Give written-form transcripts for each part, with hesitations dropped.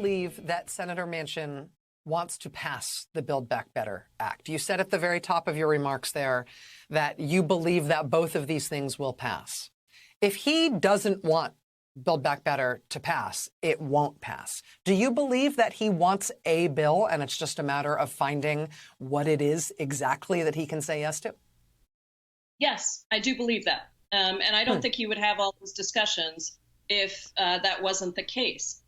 believe that Senator Manchin wants to pass the Build Back Better Act? You said at the very top of your remarks there that you believe that both of these things will pass. If he doesn't want Build Back Better to pass, it won't pass. Do you believe that he wants a bill and it's just a matter of finding what it is exactly that he can say yes to? Yes, I do believe that. And I don't think he would have all those discussions if that wasn't the case.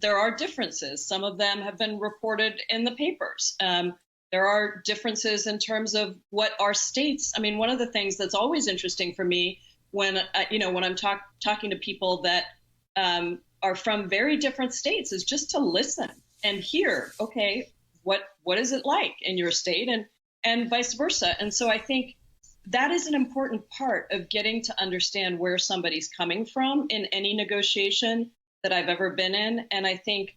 There are differences. Some of them have been reported in the papers. There are differences in terms of what our states. I mean, one of the things that's always interesting for me when I'm talking to people that are from very different states is just to listen and hear, okay, what is it like in your state, and vice versa. And so I think that is an important part of getting to understand where somebody's coming from in any negotiation that I've ever been in. And I think,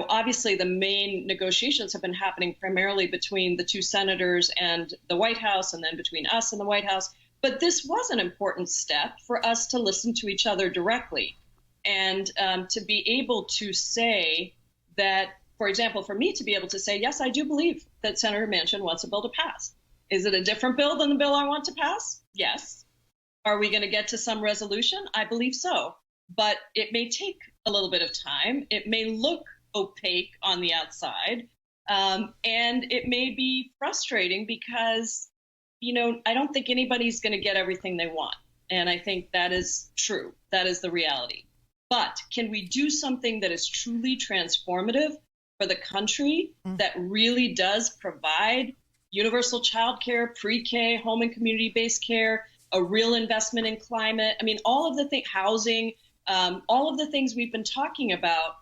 obviously the main negotiations have been happening primarily between the two senators and the White House, and then between us and the White House. But this was an important step for us to listen to each other directly and to be able to say that, for example, for me to be able to say, yes, I do believe that Senator Manchin wants a bill to pass. Is it a different bill than the bill I want to pass? Yes. Are we going to get to some resolution? I believe so. But it may take a little bit of time. It may look opaque on the outside. And it may be frustrating because, I don't think anybody's going to get everything they want. And I think that is true. That is the reality. But can we do something that is truly transformative for the country that really does provide universal child care, pre-K, home and community-based care, a real investment in climate? I mean, all of the things, housing, all of the things we've been talking about,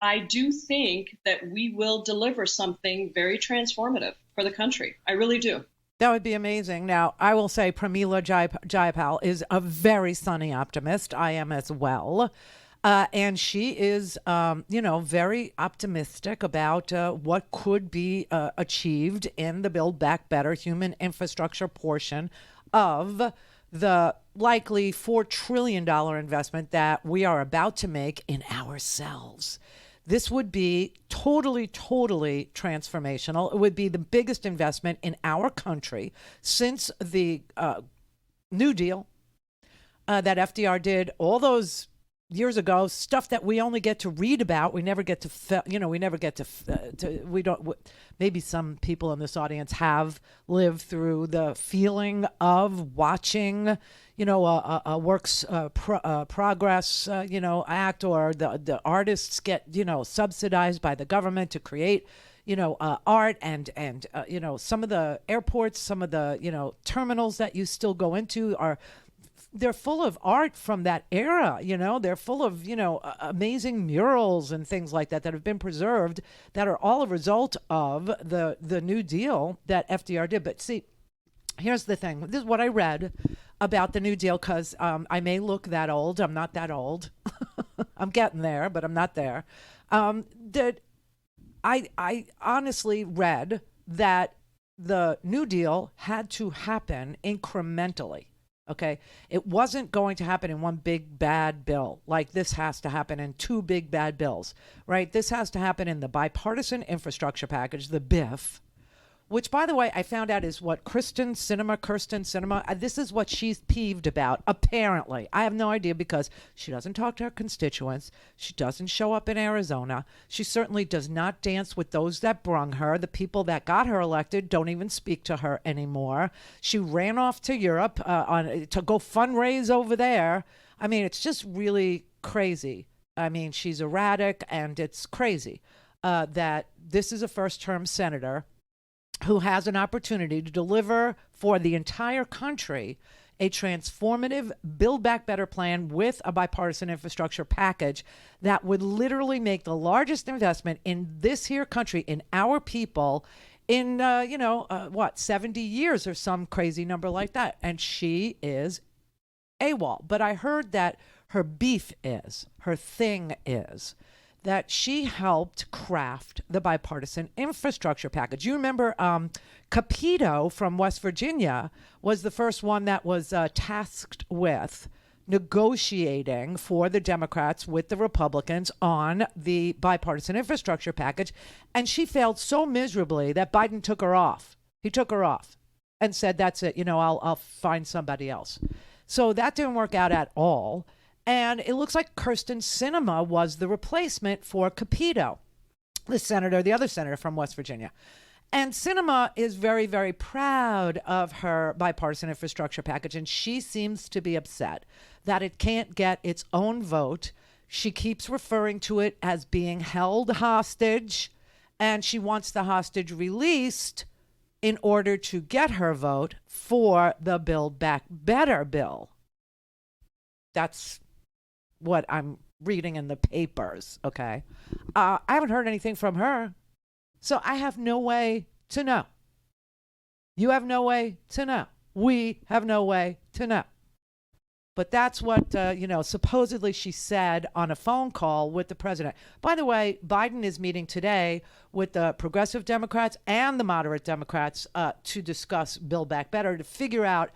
I do think that we will deliver something very transformative for the country. I really do. That would be amazing. Now, I will say Pramila Jayapal is a very sunny optimist. I am as well. And she is, very optimistic about what could be achieved in the Build Back Better human infrastructure portion of the likely $4 trillion investment that we are about to make in ourselves. This would be totally, totally transformational. It would be the biggest investment in our country since the New Deal that FDR did all those years ago, stuff that we only get to read about. We never get to, maybe some people in this audience have lived through the feeling of watching, a works progress, act, or the artists get, subsidized by the government to create, art and some of the airports, some of the, terminals that you still go into they're full of art from that era, they're full of, amazing murals and things like that have been preserved that are all a result of the New Deal that FDR did. But see, here's the thing. This is what I read about the New Deal, because I may look that old. I'm not that old. I'm getting there, but I'm not there. That I honestly read that the New Deal had to happen incrementally. Okay, it wasn't going to happen in one big bad bill. Like, this has to happen in two big bad bills, right? This has to happen in the bipartisan infrastructure package, the BIF, which, by the way, I found out is what Kirsten Sinema, this is what she's peeved about, apparently. I have no idea, because she doesn't talk to her constituents. She doesn't show up in Arizona. She certainly does not dance with those that brung her. The people that got her elected don't even speak to her anymore. She ran off to Europe to go fundraise over there. I mean, it's just really crazy. I mean, she's erratic, and it's crazy that this is a first-term senator who has an opportunity to deliver for the entire country a transformative Build Back Better plan with a bipartisan infrastructure package that would literally make the largest investment in this here country, in our people, in, 70 years or some crazy number like that. And she is AWOL. But I heard that her thing is, that she helped craft the bipartisan infrastructure package. You remember Capito from West Virginia was the first one that was tasked with, negotiating for the Democrats with the Republicans on the bipartisan infrastructure package. And she failed so miserably that Biden took her off. He took her off and said, that's it. I'll find somebody else. So that didn't work out at all. And it looks like Kyrsten Sinema was the replacement for Capito, the other senator from West Virginia. And Sinema is very, very proud of her bipartisan infrastructure package, and she seems to be upset that it can't get its own vote. She keeps referring to it as being held hostage, and she wants the hostage released in order to get her vote for the Build Back Better bill. That's what I'm reading in the papers, okay? I haven't heard anything from her, so I have no way to know. You have no way to know. We have no way to know. But that's what, supposedly she said on a phone call with the president. By the way, Biden is meeting today with the progressive Democrats and the moderate Democrats to discuss Build Back Better, to figure out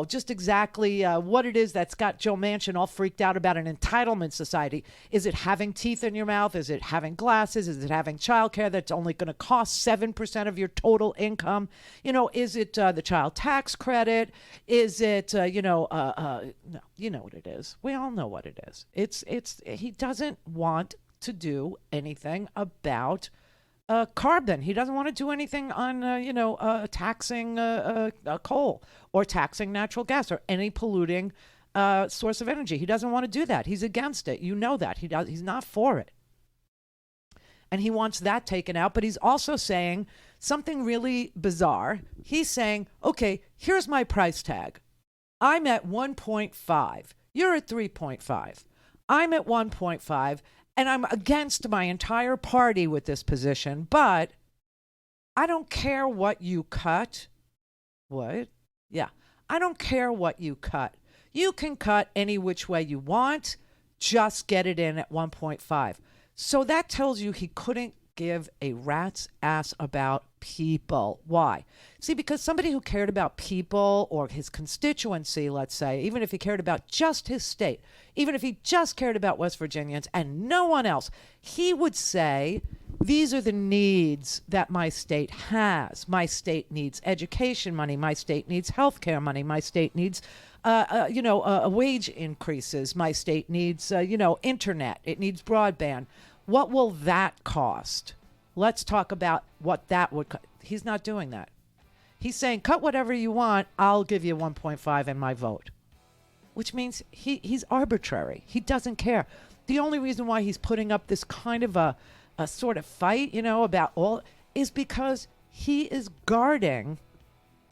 just exactly what it is that's got Joe Manchin all freaked out about an entitlement society. Is it having teeth in your mouth? Is it having glasses? Is it having childcare that's only going to cost 7% of your total income? Is it the child tax credit? Is it, no, you know what it is. We all know what it is. He doesn't want to do anything about carbon. He doesn't want to do anything on, taxing coal or taxing natural gas or any polluting source of energy. He doesn't want to do that. He's against it. You know that. He's not for it. And he wants that taken out. But he's also saying something really bizarre. He's saying, okay, here's my price tag. I'm at 1.5. You're at 3.5. I'm at 1.5. And I'm against my entire party with this position, but I don't care what you cut. What? Yeah. I don't care what you cut. You can cut any which way you want. Just get it in at 1.5. So that tells you he couldn't give a rat's ass about people. Why? See, because somebody who cared about people or his constituency, let's say, even if he cared about just his state, even if he just cared about West Virginians and no one else, he would say, these are the needs that my state has. My state needs education money. My state needs health care money. My state needs wage increases. My state needs, internet. It needs broadband. What will that cost? Let's talk about what that would cost. He's not doing that. He's saying, cut whatever you want. I'll give you 1.5 in my vote, which means he's arbitrary. He doesn't care. The only reason why he's putting up this kind of a sort of fight, about all is because he is guarding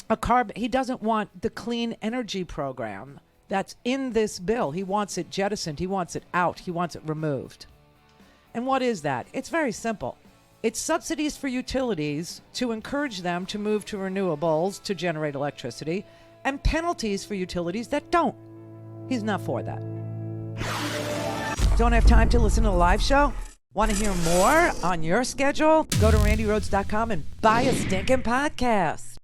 a carbon. He doesn't want the clean energy program that's in this bill. He wants it jettisoned. He wants it out. He wants it removed. And what is that? It's very simple. It's subsidies for utilities to encourage them to move to renewables to generate electricity, and penalties for utilities that don't. He's not for that. Don't have time to listen to the live show? Want to hear more on your schedule? Go to randyrhodes.com and buy a stinking podcast.